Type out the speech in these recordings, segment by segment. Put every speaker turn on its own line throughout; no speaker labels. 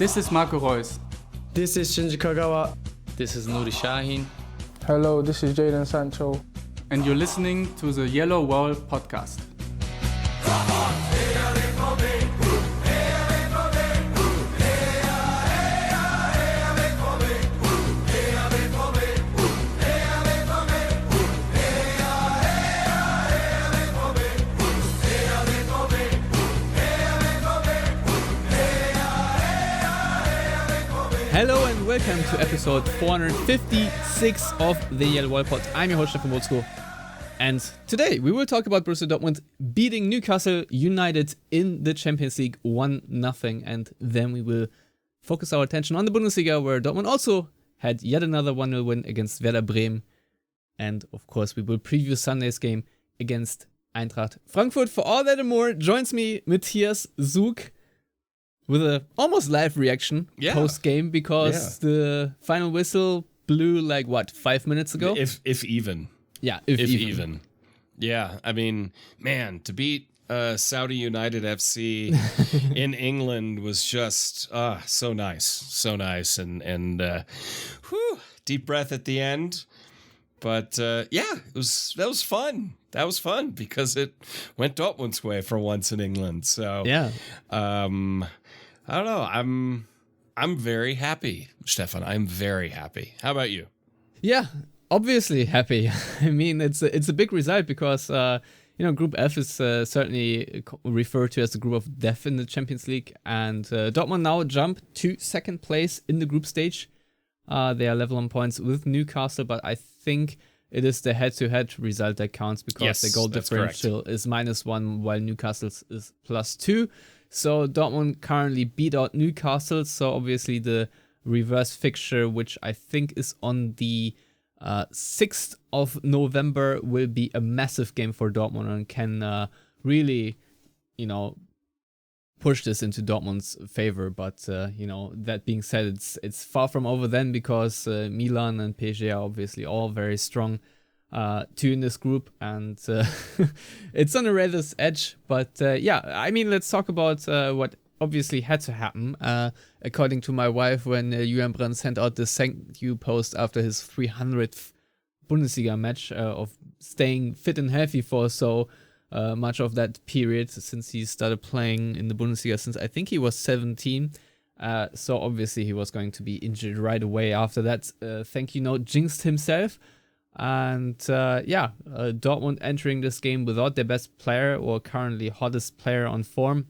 This is Marco Reus.
This is Shinji Kagawa.
This is Nuri Shahin.
Hello, this is Jadon Sancho.
And you're listening to the Yellow Wall podcast.
Hello and welcome to episode 456 of the Yellow Wall Pod. I'm your host, Stefan Botzko. And today we will talk about Borussia Dortmund beating Newcastle United in the Champions League 1-0. And then we will focus our attention on the Bundesliga, where Dortmund also had yet another 1-0 win against Werder Bremen. And of course, we will preview Sunday's game against Eintracht Frankfurt. For all that and more, joins me Matthias Zug with a almost live reaction post-game, because the final whistle blew 5 minutes ago?
If even.
Yeah,
if even. Yeah, I mean, man, to beat Saudi United FC in England was just so nice. So nice. And deep breath at the end. But that was fun. That was fun because it went Dortmund's way for once in England. So I don't know. I'm very happy, Stefan. I'm very happy. How about you?
Yeah, obviously happy. I mean, it's a big result because Group F is certainly referred to as the group of death in the Champions League, and Dortmund now jump to second place in the group stage. They are level on points with Newcastle, but I think it is the head-to-head result that counts, because the goal differential is -1 while Newcastle's is +2. So Dortmund currently beat out Newcastle. So obviously the reverse fixture, which I think is on the 6th of November, will be a massive game for Dortmund and can really, push this into Dortmund's favor. But, that being said, it's far from over then, because Milan and PSG are obviously all very strong two in this group, and it's on a razor's edge. But let's talk about what obviously had to happen. According to my wife, when Julian Brandt sent out the thank you post after his 300th Bundesliga match, of staying fit and healthy for so much of that period, since he started playing in the Bundesliga since I think he was 17. So obviously he was going to be injured right away after that thank you note jinxed himself. And Dortmund entering this game without their best player, or currently hottest player on form.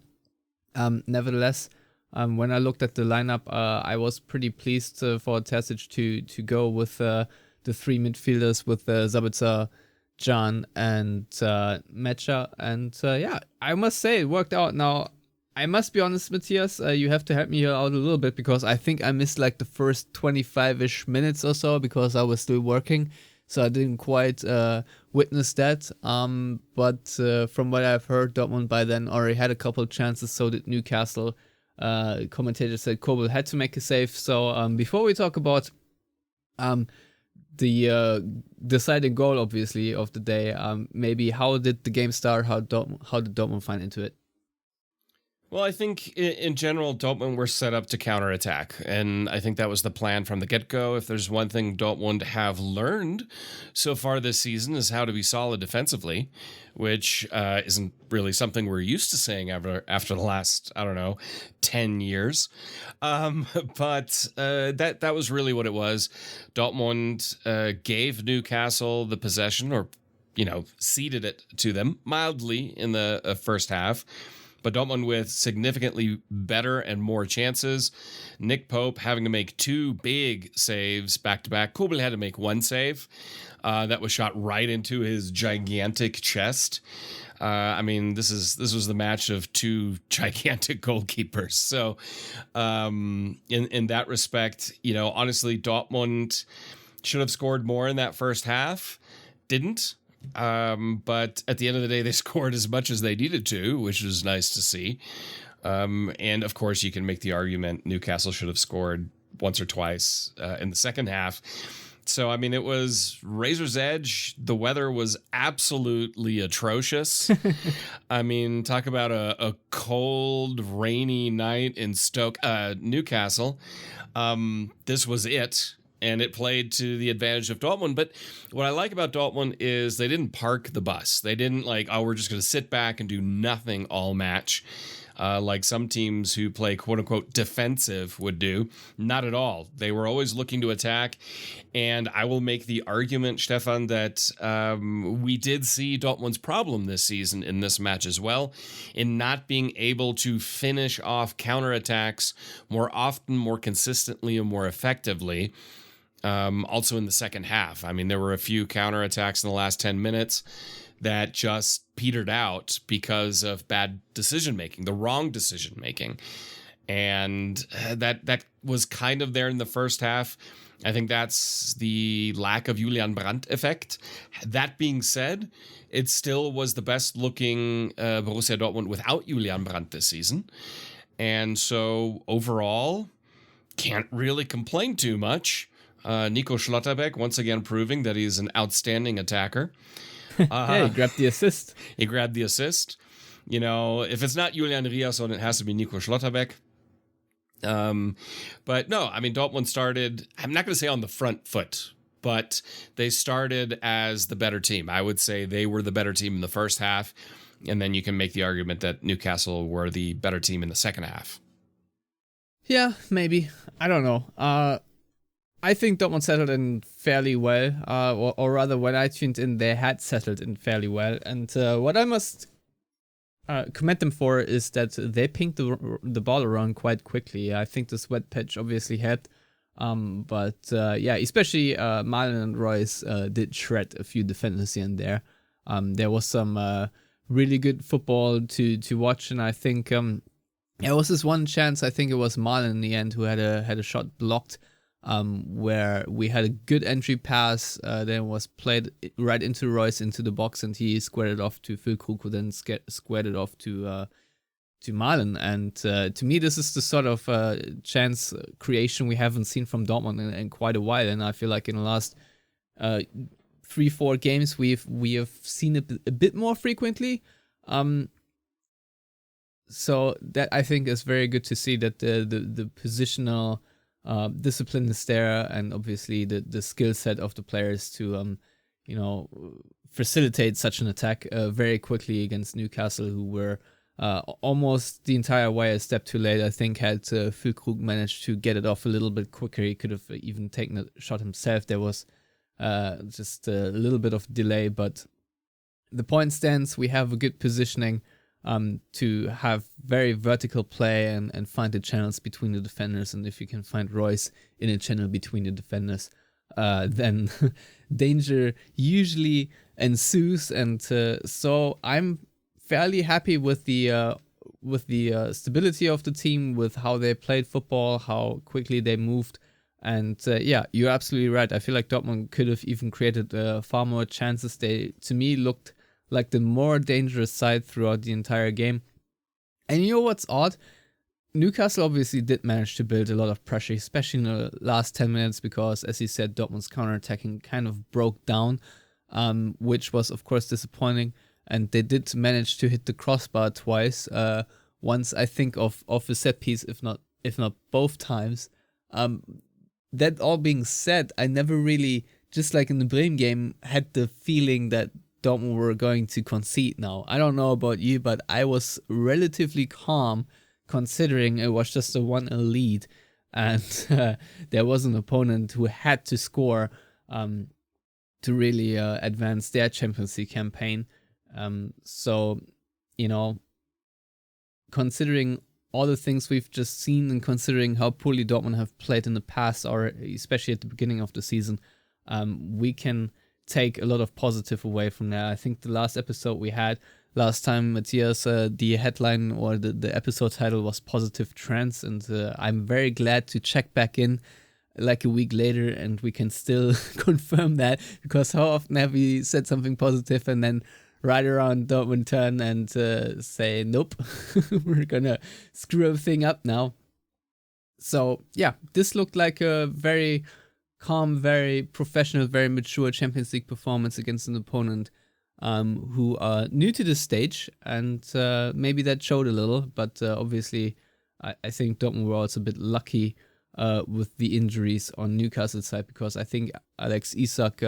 Nevertheless, when I looked at the lineup, I was pretty pleased for Terzic to go with the three midfielders, with Sabitzer, Can, and Mecha. And I must say it worked out. Now, I must be honest, Matthias, you have to help me here out a little bit, because I think I missed the first 25-ish minutes or so, because I was still working. So I didn't quite witness that. But from what I've heard, Dortmund by then already had a couple of chances. So did Newcastle. Commentator said Kobel had to make a save. So before we talk about the deciding goal, obviously, of the day, maybe how did the game start? How did Dortmund find into it?
Well, I think in general, Dortmund were set up to counterattack, and I think that was the plan from the get-go. If there's one thing Dortmund have learned so far this season, is how to be solid defensively, which isn't really something we're used to saying after the last, 10 years. But that was really what it was. Dortmund gave Newcastle the possession, or ceded it to them mildly in the first half. But Dortmund with significantly better and more chances. Nick Pope having to make two big saves back-to-back. Kobel had to make one save that was shot right into his gigantic chest. This was the match of two gigantic goalkeepers. So in that respect, honestly, Dortmund should have scored more in that first half. Didn't. But at the end of the day, they scored as much as they needed to, which was nice to see. And of course, you can make the argument Newcastle should have scored once or twice in the second half. So, I mean, it was razor's edge. The weather was absolutely atrocious. I mean, talk about a cold, rainy night in Newcastle. This was it. And it played to the advantage of Dortmund. But what I like about Dortmund is they didn't park the bus. They didn't we're just going to sit back and do nothing all match. Like some teams who play quote-unquote defensive would do. Not at all. They were always looking to attack. And I will make the argument, Stefan, that we did see Dortmund's problem this season in this match as well, in not being able to finish off counterattacks more often, more consistently, and more effectively. Also in the second half. I mean, there were a few counterattacks in the last 10 minutes that just petered out because of bad decision-making, the wrong decision-making. And that was kind of there in the first half. I think that's the lack of Julian Brandt effect. That being said, it still was the best-looking Borussia Dortmund without Julian Brandt this season. And so overall, can't really complain too much. Nico Schlotterbeck once again proving that he's an outstanding attacker.
Hey, he grabbed the assist.
He grabbed the assist. You know, if it's not Julian Riasson, it has to be Nico Schlotterbeck. But no, I mean, Dortmund started, I'm not going to say on the front foot, but they started as the better team. I would say they were the better team in the first half, and then you can make the argument that Newcastle were the better team in the second half.
Yeah, maybe. I don't know. I think Dortmund settled in fairly well, or rather, when I tuned in, they had settled in fairly well. And what I must commend them for is that they pinged the ball around quite quickly. I think the sweat patch obviously helped, but especially Malen and Royce did shred a few defenders here and there. There was some really good football to watch, and I think there was this one chance. I think it was Malen in the end who had a shot blocked. Where we had a good entry pass, then was played right into Royce into the box, and he squared it off to Füllkrug, who then squared it off to Malen. And to me, this is the sort of chance creation we haven't seen from Dortmund in quite a while. And I feel like in the last 3-4 games, we have seen it a bit more frequently. So that I think is very good to see that the positional discipline is there, and obviously the skill set of the players to facilitate such an attack very quickly against Newcastle, who were almost the entire way a step too late. I think had Füllkrug managed to get it off a little bit quicker, he could have even taken a shot himself. There was just a little bit of delay, but the point stands. We have a good positioning to have very vertical play and find the channels between the defenders. And if you can find Royce in a channel between the defenders, then danger usually ensues. And so I'm fairly happy with the stability of the team, with how they played football, how quickly they moved. And you're absolutely right. I feel like Dortmund could have even created far more chances. They, to me, looked like the more dangerous side throughout the entire game. And you know what's odd? Newcastle obviously did manage to build a lot of pressure, especially in the last 10 minutes, because, as you said, Dortmund's counterattacking kind of broke down, which was, of course, disappointing. And they did manage to hit the crossbar twice. Once, I think, of a set piece, if not both times. That all being said, I never really, just like in the Bremen game, had the feeling that Dortmund were going to concede now. I don't know about you, but I was relatively calm considering it was just a 1-0 lead, and there was an opponent who had to score to really advance their Champions League campaign. So, considering all the things we've just seen and considering how poorly Dortmund have played in the past, or especially at the beginning of the season, we can take a lot of positive away from that. I think the last episode we had last time, Matthias, the headline or the episode title was Positive Trends, and I'm very glad to check back in like a week later and we can still confirm that, because how often have we said something positive and then right around Dortmund turn and say, nope, we're gonna screw everything up now. So yeah, this looked like a very calm, very professional, very mature Champions League performance against an opponent who are new to the stage, and maybe that showed a little, but obviously I think Dortmund were also a bit lucky with the injuries on Newcastle side, because I think Alex Isak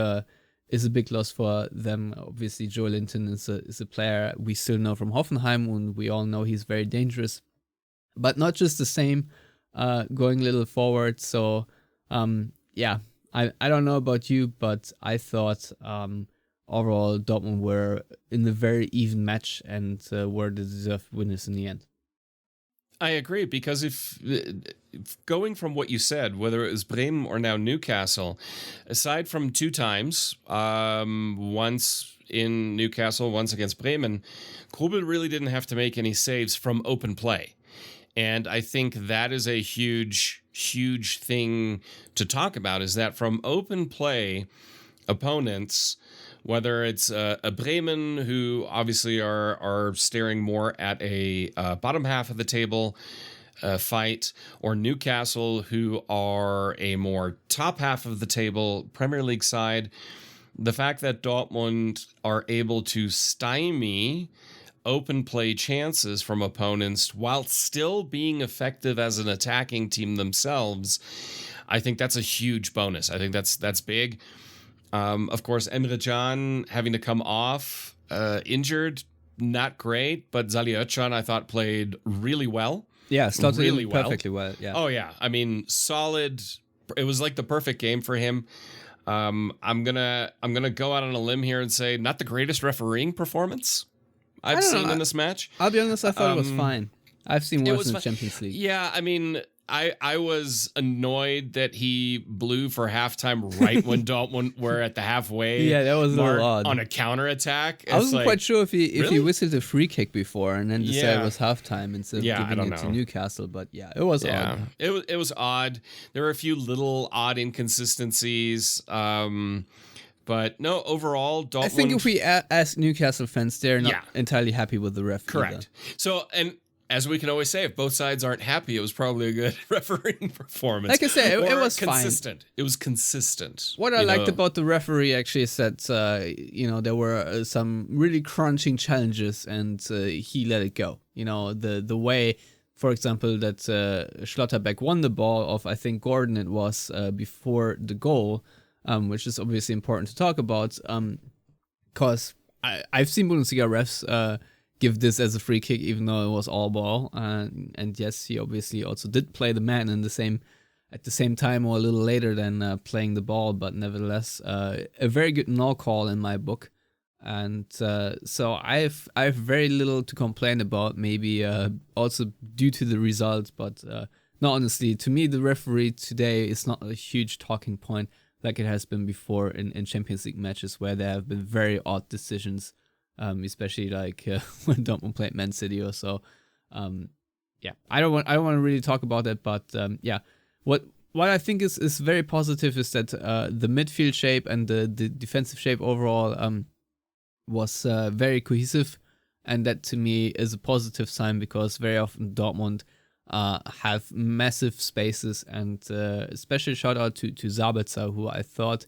is a big loss for them. Obviously, Joe Linton is a player we still know from Hoffenheim, and we all know he's very dangerous, but not just the same going a little forward. So yeah, I don't know about you, but I thought overall Dortmund were in a very even match and were the deserved winners in the end.
I agree, because if going from what you said, whether it was Bremen or now Newcastle, aside from 2 times, once in Newcastle, once against Bremen, Krubel really didn't have to make any saves from open play. And I think that is a huge, huge thing to talk about, is that from open play, opponents, whether it's a Bremen, who obviously are staring more at a bottom half of the table fight, or Newcastle, who are a more top half of the table Premier League side, the fact that Dortmund are able to stymie open play chances from opponents while still being effective as an attacking team themselves, I think that's a huge bonus. I think that's big. Of course, Emre Can having to come off injured, not great, but Salihamidzic I thought played really well.
Yeah, slotted
really
in perfectly well. Yeah.
Oh yeah, I mean, solid. It was like the perfect game for him. I'm gonna go out on a limb here and say not the greatest refereeing performance I've seen in this match.
I'll be honest, I thought it was fine. I've seen worse in the Champions League.
Yeah, I mean, I was annoyed that he blew for halftime right when Dortmund were at the halfway.
Yeah, that was a little odd.
On a counterattack.
I wasn't quite sure if he
really?
whistled a free kick before and then decided it was halftime instead of giving it to Newcastle. But yeah, it was odd.
It was odd. There were a few little odd inconsistencies. But no, overall, Dortmund...
I think if we ask Newcastle fans, they're not entirely happy with the ref.
Correct.
Either.
So, and as we can always say, if both sides aren't happy, it was probably a good refereeing performance.
Like I said, it was
consistent.
Fine.
It was consistent.
What I liked about the referee actually is that, there were some really crunching challenges and he let it go. The way, for example, that Schlotterbeck won the ball off, I think Gordon it was, before the goal, which is obviously important to talk about, because I've seen Bundesliga refs give this as a free kick, even though it was all ball. And yes, he obviously also did play the man at the same time or a little later than playing the ball, but nevertheless, a very good no call in my book. And so I have very little to complain about, maybe also due to the results, but no, honestly, to me, the referee today is not a huge talking point like it has been before in Champions League matches where there have been very odd decisions, especially like when Dortmund played Man City or so. I don't want to really talk about that, but what I think is very positive is that the midfield shape and the defensive shape overall was very cohesive, and that to me is a positive sign, because very often Dortmund have massive spaces, and especially shout out to Sabitzer, who I thought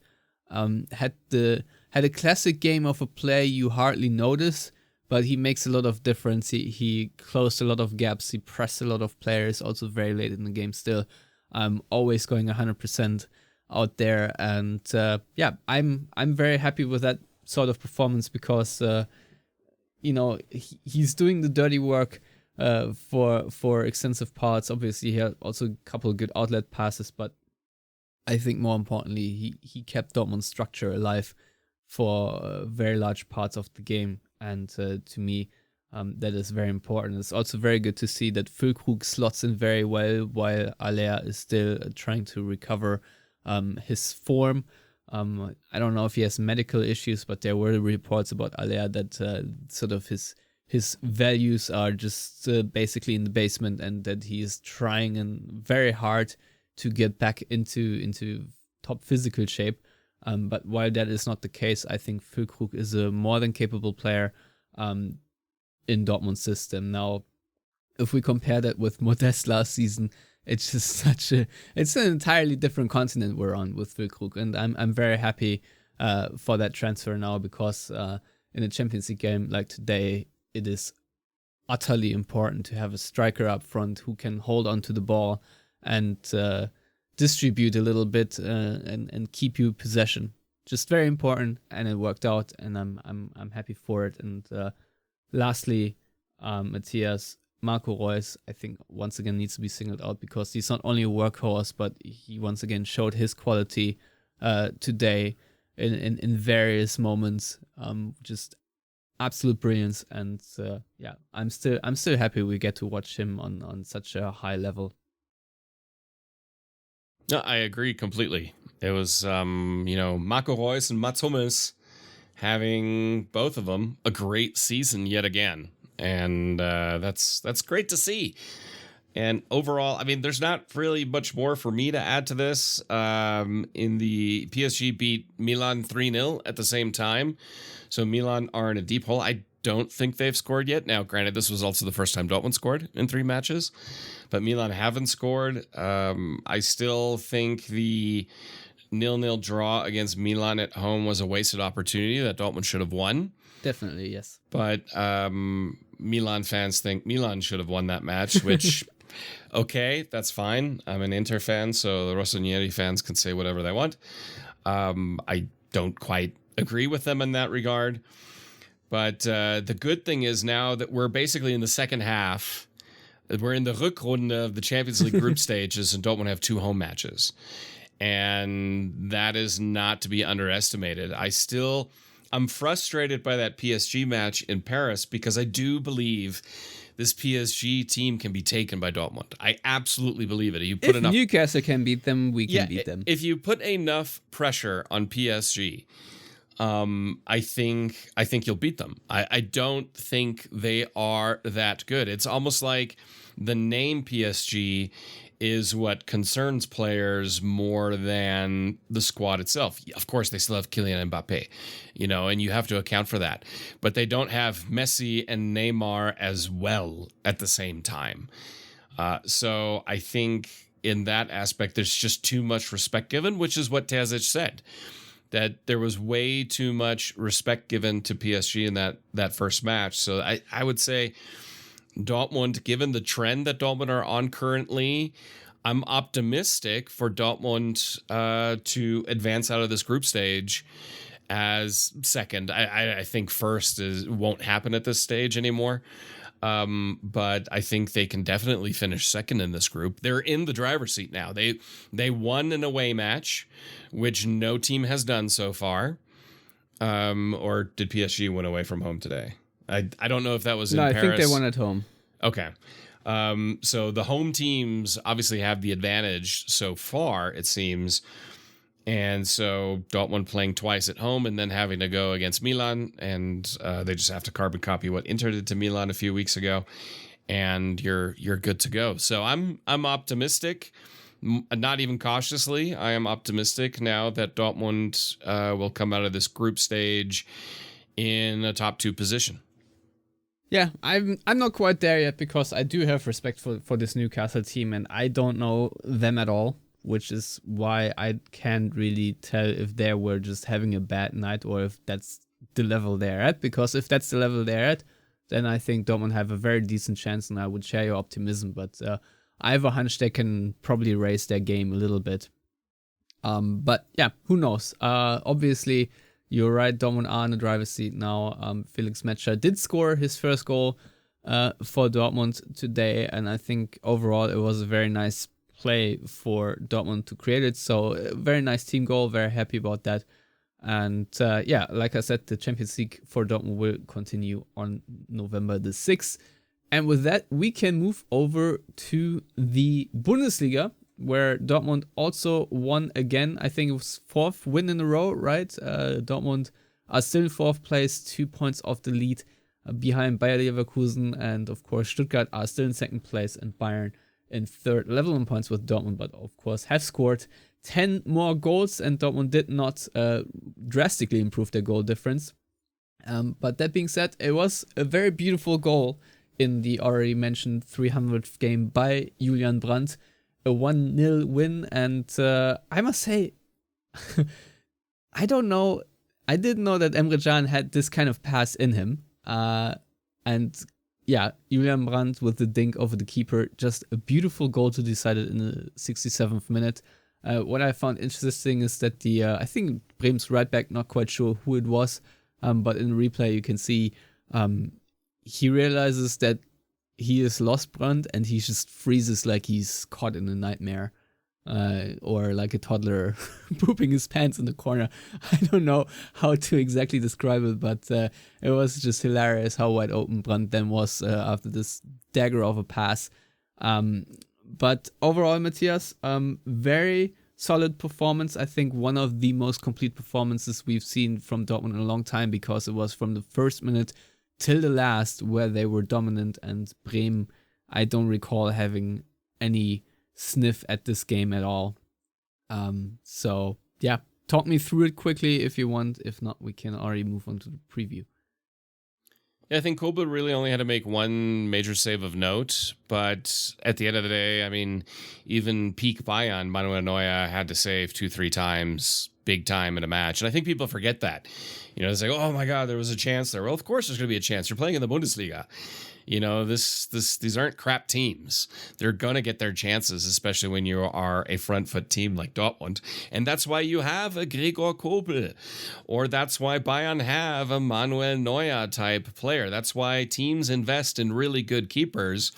had a classic game of a play you hardly notice, but he makes a lot of difference. He closed a lot of gaps, he pressed a lot of players, also very late in the game still, always going 100% out there, and I'm very happy with that sort of performance, because he's doing the dirty work for extensive parts. Obviously, he had also a couple of good outlet passes, but I think more importantly, he kept Dortmund's structure alive for very large parts of the game, and to me, that is very important. It's also very good to see that Füllkrug slots in very well, while Aller is still trying to recover his form. I don't know if he has medical issues, but there were reports about Aller that sort of his values are just basically in the basement, and that he is trying and very hard to get back into top physical shape. But while that is not the case, I think Füllkrug is a more than capable player in Dortmund's system. Now, if we compare that with Modest last season, it's just it's an entirely different continent we're on with Füllkrug, and I'm very happy for that transfer now, because in a Champions League game like today, it is utterly important to have a striker up front who can hold on to the ball and distribute a little bit and keep you possession. Just very important, and it worked out, and I'm happy for it. And lastly, Matthias, Marco Reus, I think once again needs to be singled out, because he's not only a workhorse, but he once again showed his quality today in various moments. Just absolute brilliance, and I'm still happy we get to watch him on such a high level.
No, I agree completely. It was, Marco Reus and Mats Hummels having, both of them, a great season yet again. And that's great to see. And overall, I mean, there's not really much more for me to add to this. In the PSG beat Milan 3-0 at the same time. So Milan are in a deep hole. I don't think they've scored yet. Now, granted, this was also the first time Dortmund scored in 3 matches. But Milan haven't scored. I still think the 0-0 draw against Milan at home was a wasted opportunity that Dortmund should have won.
Definitely, yes.
But Milan fans think Milan should have won that match, which, okay, that's fine. I'm an Inter fan, so the Rossoneri fans can say whatever they want. I don't quite agree with them in that regard. But the good thing is now that we're basically in the second half, we're in the Rückrunde of the Champions League group stages, and Dortmund have 2 home matches. And that is not to be underestimated. I'm frustrated by that PSG match in Paris, because I do believe this PSG team can be taken by Dortmund. I absolutely believe it. You put
if Newcastle can beat them, we can beat them.
If you put enough pressure on PSG, I think you'll beat them. I don't think they are that good. It's almost like the name PSG is what concerns players more than the squad itself. Of course, they still have Kylian Mbappe, and you have to account for that. But they don't have Messi and Neymar as well at the same time. So I think in that aspect, there's just too much respect given, which is what Terzic said, that there was way too much respect given to PSG in that first match. So I would say Dortmund, given the trend that Dortmund are on currently, I'm optimistic for Dortmund to advance out of this group stage as second. I think first won't happen at this stage anymore. But I think they can definitely finish second in this group. They're in the driver's seat now. They won an away match, which no team has done so far. Or did PSG win away from home today? I don't know if that was in Paris.
No, I think they won at home.
Okay. So the home teams obviously have the advantage so far, it seems. And so Dortmund playing twice at home and then having to go against Milan, and they just have to carbon copy what Inter did to Milan a few weeks ago, and you're good to go. So I'm optimistic, not even cautiously. I am optimistic now that Dortmund will come out of this group stage in a top 2 position.
Yeah, I'm not quite there yet, because I do have respect for this Newcastle team, and I don't know them at all, which is why I can't really tell if they were just having a bad night or if that's the level they're at. Because if that's the level they're at, then I think Dortmund have a very decent chance, and I would share your optimism. But I have a hunch they can probably raise their game a little bit. But yeah, who knows? Obviously, you're right, Dortmund are in the driver's seat now. Felix Metscher did score his first goal for Dortmund today, and I think overall it was a very nice play for Dortmund to create it. So a very nice team goal, very happy about that. And like I said, the Champions League for Dortmund will continue on November the 6th. And with that, we can move over to the Bundesliga, where Dortmund also won again. I think it was 4th win in a row, right? Dortmund are still in 4th place, 2 points off the lead behind Bayer Leverkusen. And of course, Stuttgart are still in 2nd place, and Bayern in 3rd, level in points with Dortmund, but of course have scored 10 more goals, and Dortmund did not drastically improve their goal difference. But that being said, it was a very beautiful goal in the already mentioned 300th game by Julian Brandt. a 1-0 win. And I must say, I don't know. I didn't know that Emre Can had this kind of pass in him. And yeah, Julian Brandt with the dink over the keeper. Just a beautiful goal to decide it in the 67th minute. What I found interesting is that I think Bremen's right back, not quite sure who it was, but in the replay you can see he realizes that he has lost Brandt and he just freezes like he's caught in a nightmare. Or like a toddler pooping his pants in the corner. I don't know how to exactly describe it, but it was just hilarious how wide open Brandt then was after this dagger of a pass. But overall, Matthias, very solid performance. I think one of the most complete performances we've seen from Dortmund in a long time, because it was from the first minute till the last where they were dominant, and Bremen, I don't recall having any sniff at this game at all. So yeah, talk me through it quickly if you want. If not, we can already move on to the preview.
Yeah, I think Kobel really only had to make one major save of note, but at the end of the day, I mean, even peak Bayern, Manuel Neuer had to save 2-3 times, big time in a match. And I think people forget that. You know, it's like, oh my God, there was a chance there. Well, of course there's going to be a chance. You're playing in the Bundesliga. You know, these aren't crap teams. They're going to get their chances, especially when you are a front foot team like Dortmund. And that's why you have a Gregor Kobel. Or that's why Bayern have a Manuel Neuer type player. That's why teams invest in really good keepers.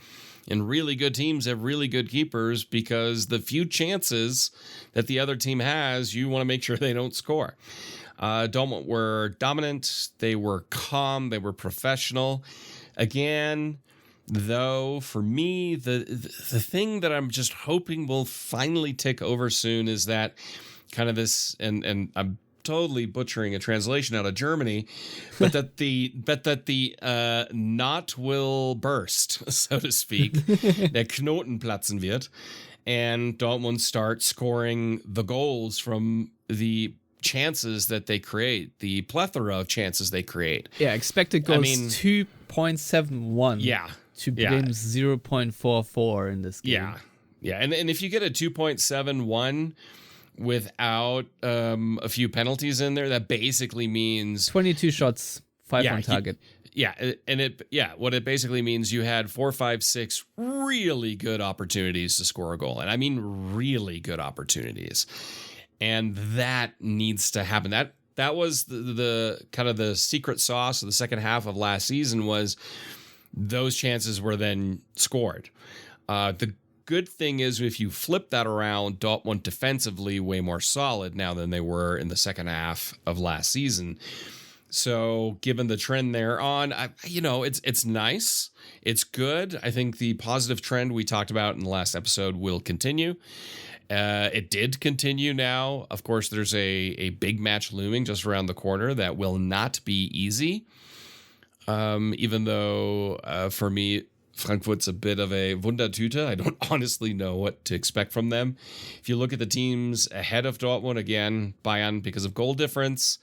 And really good teams have really good keepers, because the few chances that the other team has, you want to make sure they don't score. Dortmund were dominant. They were calm. They were professional. Again, though, for me, the thing that I'm just hoping will finally tick over soon is that kind of this, and I'm totally butchering a translation out of Germany, but that the knot will burst, so to speak, der Knoten platzen wird, and Dortmund start scoring the goals from the chances that they create, the plethora of chances they create.
Yeah, expected goals 2.71.
Yeah.
To Bremen's 0.44 in this game.
Yeah. And if you get a 2.71 without a few penalties in there, that basically means
22 shots, 5 on target.
What it basically means, you had 4, 5, 6 really good opportunities to score a goal. And I mean really good opportunities. And that needs to happen. That was the kind of the secret sauce of the second half of last season, was those chances were then scored. The good thing is, if you flip that around, Dortmund defensively way more solid now than they were in the second half of last season. So given the trend they're on, it's nice. It's good. I think the positive trend we talked about in the last episode will continue. It did continue now. Of course, there's a big match looming just around the corner that will not be easy. Even though, for me, Frankfurt's a bit of a Wundertüte. I don't honestly know what to expect from them. If you look at the teams ahead of Dortmund, again, Bayern because of goal difference,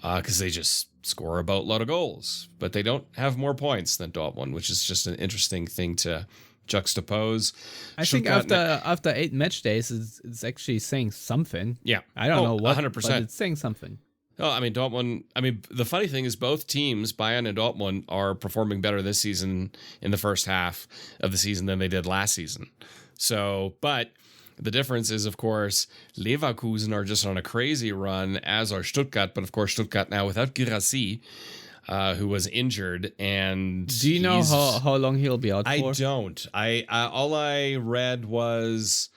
because they just score a boatload of goals. But they don't have more points than Dortmund, which is just an interesting thing to juxtapose.
I think after 8 match days, it's actually saying something.
Yeah.
I don't know what,
100%.
but it's saying something.
Oh, I mean, Dortmund, the funny thing is both teams, Bayern and Dortmund, are performing better this season in the first half of the season than they did last season. So, but the difference is, of course, Leverkusen are just on a crazy run, as are Stuttgart. But, of course, Stuttgart now without Guirassy, who was injured. And
do you know how long he'll be out for?
I don't. All I read was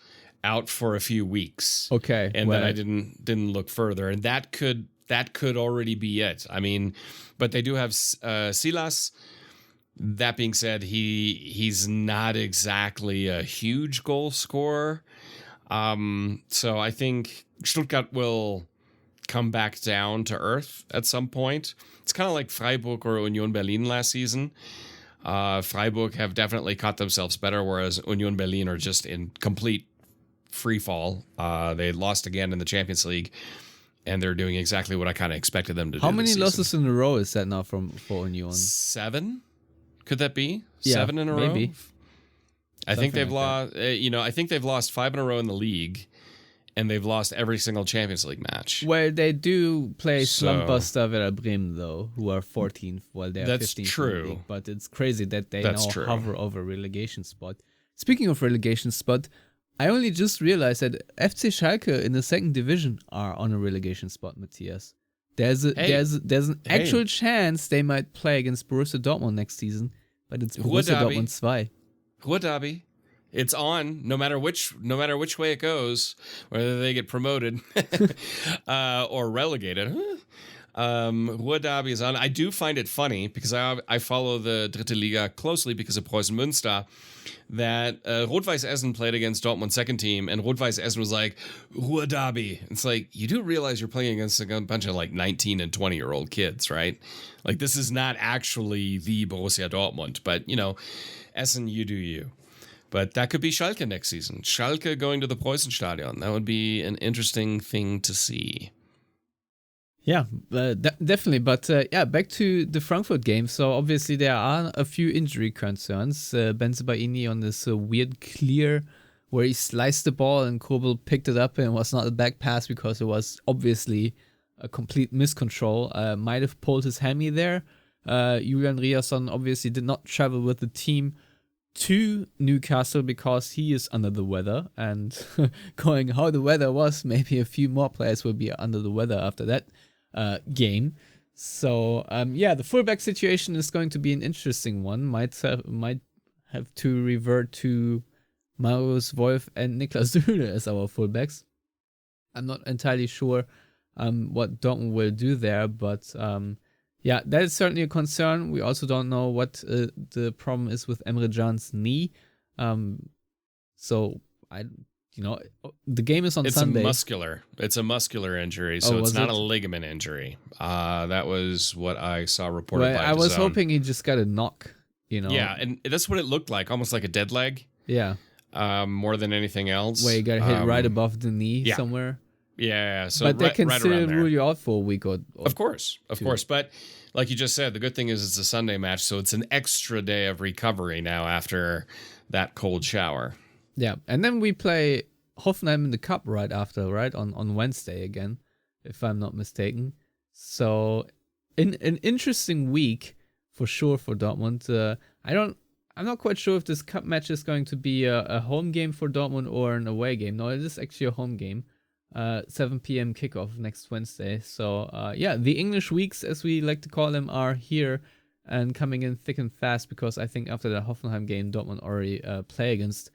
out for a few weeks.
Okay.
And then I didn't look further. And that could already be it. I mean, but they do have Silas. That being said, he's not exactly a huge goal scorer. So I think Stuttgart will come back down to earth at some point. It's kind of like Freiburg or Union Berlin last season. Freiburg have definitely caught themselves better, whereas Union Berlin are just in complete free fall. They lost again in the Champions League, and they're doing exactly what I kind of expected them to do.
How many losses in a row is that now for Union?
7? Could that be?
Yeah,
7 in a row?
Maybe.
I think they've
Something like
lost. I think they've lost 5 in a row in the league, and they've lost every single Champions League match.
Well, they do play
So-
Slumbuster Werder Bremen, though, who are 14th while they're 15th.
That's
in the
true.
league, but it's crazy that they
That's
now
true.
hover over relegation spot. Speaking of relegation spot, I only just realized that FC Schalke in the second division are on a relegation spot, Matthias. There's an actual chance they might play against Borussia Dortmund next season, but it's Borussia
Derby.
Dortmund 2.
Ruhr Derby. It's on no matter which way it goes, whether they get promoted or relegated. Ruhr Derby is on. I do find it funny because I follow the Dritte Liga closely because of Preußen Münster. That Rot-Weiß Essen played against Dortmund's second team, and Rot-Weiß Essen was like, Ruhr Derby. It's like, you do realize you're playing against a bunch of like 19 and 20-year-old kids, right? Like, this is not actually the Borussia Dortmund, but, Essen, you do you. But that could be Schalke next season. Schalke going to the Preußenstadion. That would be an interesting thing to see.
Yeah, definitely. But back to the Frankfurt game. So obviously there are a few injury concerns. Benzebaini on this weird clear where he sliced the ball and Kobel picked it up and it was not a back pass because it was obviously a complete miscontrol. Might have pulled his hammy there. Julian Riasson obviously did not travel with the team to Newcastle because he is under the weather, and going how the weather was, maybe a few more players will be under the weather after that game. So the fullback situation is going to be an interesting one. Might have to revert to Marius Wolf and Niklas Süle as our fullbacks. I'm not entirely sure what Dortmund will do there, but that is certainly a concern. We also don't know what the problem is with Emre Can's knee. So the game is on Sunday.
It's a muscular injury, so it's not a ligament injury. That was what I saw reported by
I was
DAZN.
hoping he just got a knock,
Yeah, and that's what it looked like, almost like a dead leg.
Yeah.
More than anything else.
Where he got hit right above the knee somewhere.
Yeah, so
but they can
right
still
around there.
rule you out for a week or
Of course. But like you just said, the good thing is it's a Sunday match, so it's an extra day of recovery now after that cold shower.
Yeah, and then we play Hoffenheim in the Cup right after, right? On Wednesday again, if I'm not mistaken. So an interesting week for sure for Dortmund. I'm not quite sure if this Cup match is going to be a home game for Dortmund or an away game. No, it is actually a home game. 7 p.m. kickoff next Wednesday. So, the English weeks, as we like to call them, are here and coming in thick and fast because I think after the Hoffenheim game, Dortmund already play against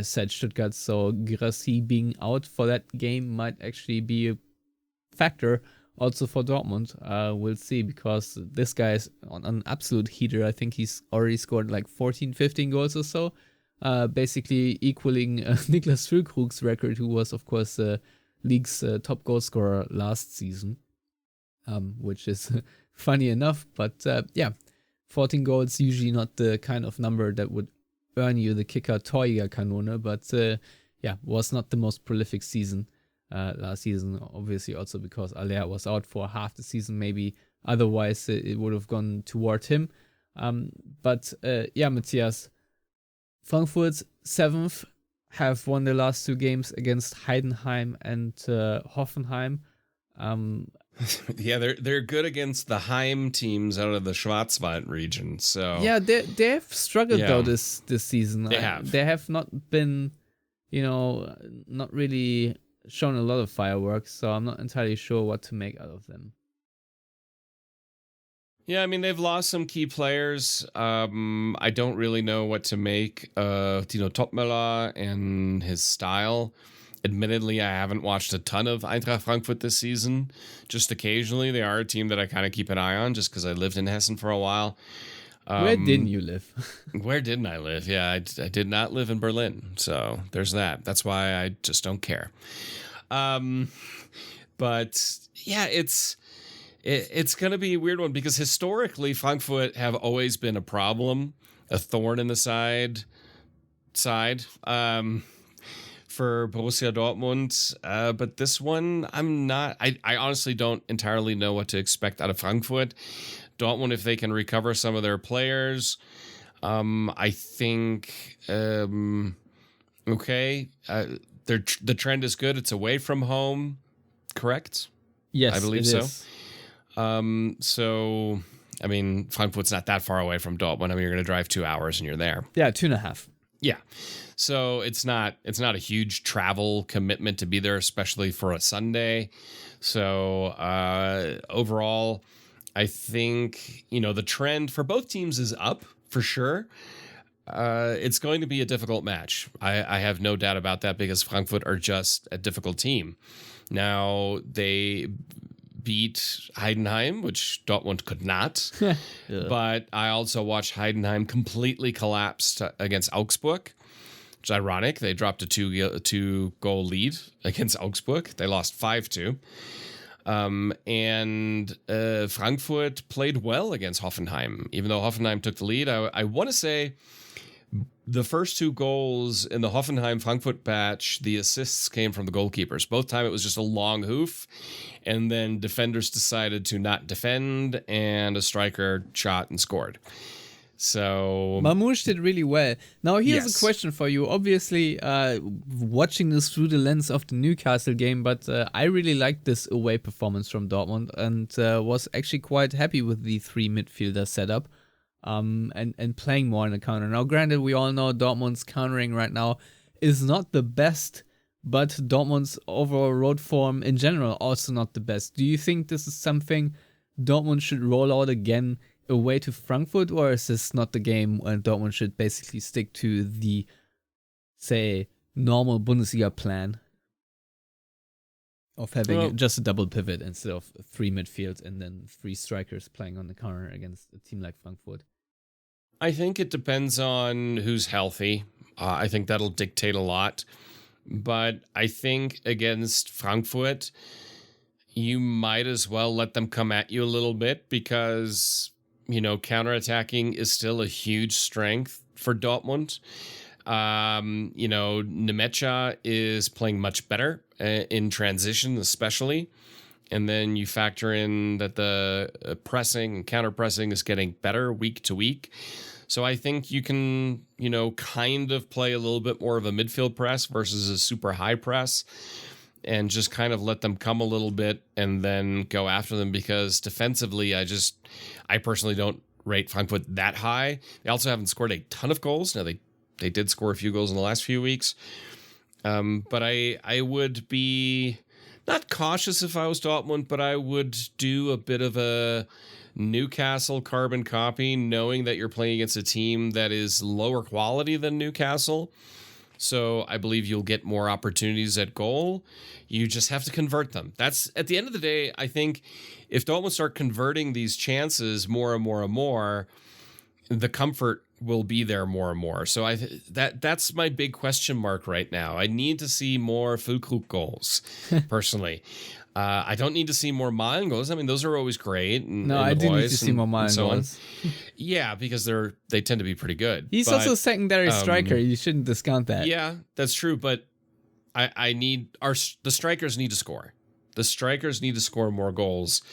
said Stuttgart. So, Guirassy being out for that game might actually be a factor also for Dortmund. We'll see because this guy is on an absolute heater. I think he's already scored like 14, 15 goals or so, basically equaling Niklas Füllkrug's record, who was, of course, league's top goal scorer last season, which is funny enough. But 14 goals usually not the kind of number that would earn you the Kicker Torjägerkanone, but was not the most prolific season last season. Obviously, also because Aller was out for half the season. Maybe otherwise it would have gone toward him. Matthias, Frankfurt 7th. Have won the last 2 games against Heidenheim and Hoffenheim.
They're good against the Heim teams out of the Schwarzwald region. So
they have struggled though this season. They have not been, not really shown a lot of fireworks. So I'm not entirely sure what to make out of them.
Yeah, I mean, they've lost some key players. I don't really know what to make of Tino Topmöller and his style. Admittedly, I haven't watched a ton of Eintracht Frankfurt this season. Just occasionally. They are a team that I kind of keep an eye on just because I lived in Hessen for a while.
Where didn't you live?
Where didn't I live? Yeah, I did not live in Berlin. So there's that. That's why I just don't care. It's going to be a weird one because historically Frankfurt have always been a problem, a thorn in the side for Borussia Dortmund. But this one, I honestly don't entirely know what to expect out of Frankfurt. Dortmund, if they can recover some of their players, I think okay. The trend is good. It's away from home, correct?
Yes,
I believe
it
so.
is.
So I mean, Frankfurt's not that far away from Dortmund. I mean, you're going to drive 2 hours and you're there.
Yeah, 2.5.
Yeah. So it's not a huge travel commitment to be there, especially for a Sunday. So overall, I think, the trend for both teams is up for sure. It's going to be a difficult match. I have no doubt about that because Frankfurt are just a difficult team. Now, they beat Heidenheim, which Dortmund could not.
Yeah.
But I also watched Heidenheim completely collapse against Augsburg, which is ironic. They dropped a two-goal lead against Augsburg. They lost 5-2. And Frankfurt played well against Hoffenheim, even though Hoffenheim took the lead. I want to say the first 2 goals in the Hoffenheim-Frankfurt batch, the assists came from the goalkeepers. Both time it was just a long hoof, and then defenders decided to not defend, and a striker shot and scored. So
Mamouche did really well. Now here's
Yes.
a question for you. Obviously, watching this through the lens of the Newcastle game, but I really liked this away performance from Dortmund and was actually quite happy with the 3 midfielder setup and playing more in the counter. Now, granted, we all know Dortmund's countering right now is not the best, but Dortmund's overall road form in general also not the best. Do you think this is something Dortmund should roll out again away to Frankfurt, or is this not the game when Dortmund should basically stick to the, say, normal Bundesliga plan of having just a double pivot instead of 3 midfield and then 3 strikers playing on the counter against a team like Frankfurt?
I think it depends on who's healthy. I think that'll dictate a lot. But I think against Frankfurt, you might as well let them come at you a little bit because, counterattacking is still a huge strength for Dortmund. Nemecha is playing much better in transition, especially. And then you factor in that the pressing and counter-pressing is getting better week to week. So I think you can, kind of play a little bit more of a midfield press versus a super high press and just kind of let them come a little bit and then go after them because defensively, I personally don't rate Frankfurt that high. They also haven't scored a ton of goals. Now, they did score a few goals in the last few weeks. But I would be not cautious if I was Dortmund, but I would do a bit of a Newcastle carbon copy, knowing that you're playing against a team that is lower quality than Newcastle. So I believe you'll get more opportunities at goal. You just have to convert them. That's at the end of the day, I think if Dortmund start converting these chances more and more and more, the comfort will be there more and more. So that's my big question mark right now. I need to see more Füllkrug goals, personally. I don't need to see more Malen goals. I mean, those are always great.
No, I do need to see more Malen goals.
Yeah, because they tend to be pretty good.
He's also a secondary striker. You shouldn't discount that.
Yeah, that's true. But the strikers need to score. The strikers need to score more goals.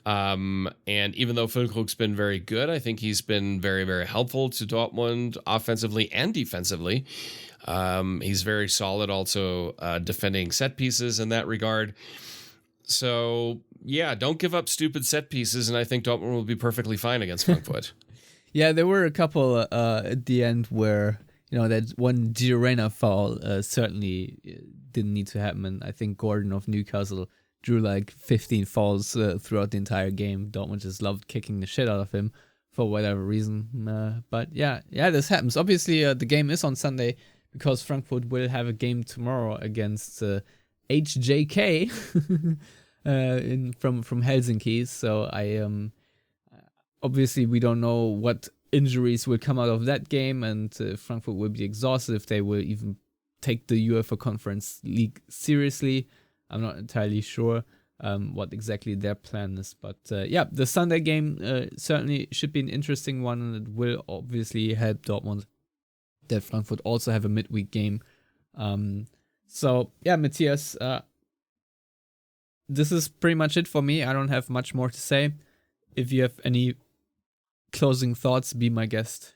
And even though Füllkrug's been very good, I think he's been very, very helpful to Dortmund offensively and defensively. He's very solid also defending set pieces in that regard. So, yeah, don't give up stupid set pieces, and I think Dortmund will be perfectly fine against Frankfurt.
Yeah, there were a couple at the end where, that one Girona foul certainly didn't need to happen, and I think Gordon of Newcastle drew like 15 fouls throughout the entire game. Dortmund just loved kicking the shit out of him for whatever reason. But yeah, this happens. Obviously, the game is on Sunday because Frankfurt will have a game tomorrow against HJK from Helsinki. So obviously we don't know what injuries will come out of that game, and Frankfurt will be exhausted if they will even take the UEFA Conference League seriously. I'm not entirely sure what exactly their plan is, but the Sunday game certainly should be an interesting one, and it will obviously help Dortmund that Frankfurt also have a midweek game. Matthias, this is pretty much it for me. I don't have much more to say. If you have any closing thoughts, be my guest.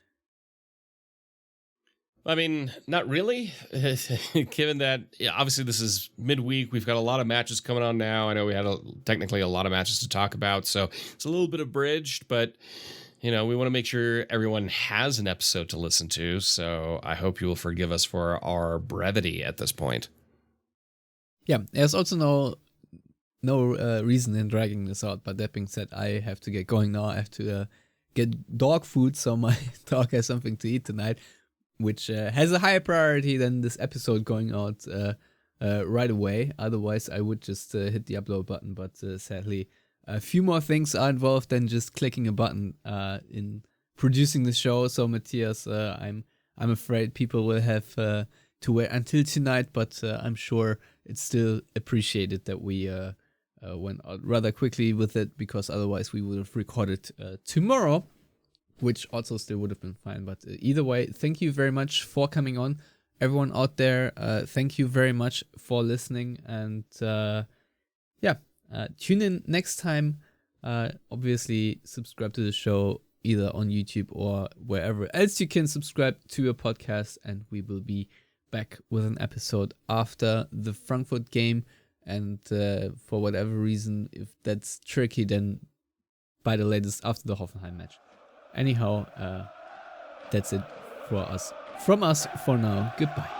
I mean, not really, given that obviously this is midweek. We've got a lot of matches coming on now. I know we had technically a lot of matches to talk about, so it's a little bit abridged, but we want to make sure everyone has an episode to listen to, so I hope you will forgive us for our brevity at this point.
Yeah, there's also no reason in dragging this out, but that being said, I have to get going now. I have to get dog food, so my dog has something to eat tonight, which has a higher priority than this episode going out right away. Otherwise, I would just hit the upload button, but sadly, a few more things are involved than just clicking a button in producing the show. So, Matthias, I'm afraid people will have to wait until tonight, but I'm sure it's still appreciated that we went out rather quickly with it, because otherwise we would have recorded tomorrow, which also still would have been fine. But either way, thank you very much for coming on. Everyone out there, thank you very much for listening. And tune in next time. Obviously, subscribe to the show either on YouTube or wherever else you can subscribe to a podcast. And we will be back with an episode after the Frankfurt game. And for whatever reason, if that's tricky, then by the latest after the Hoffenheim match. Anyhow, that's it from us for now. Goodbye.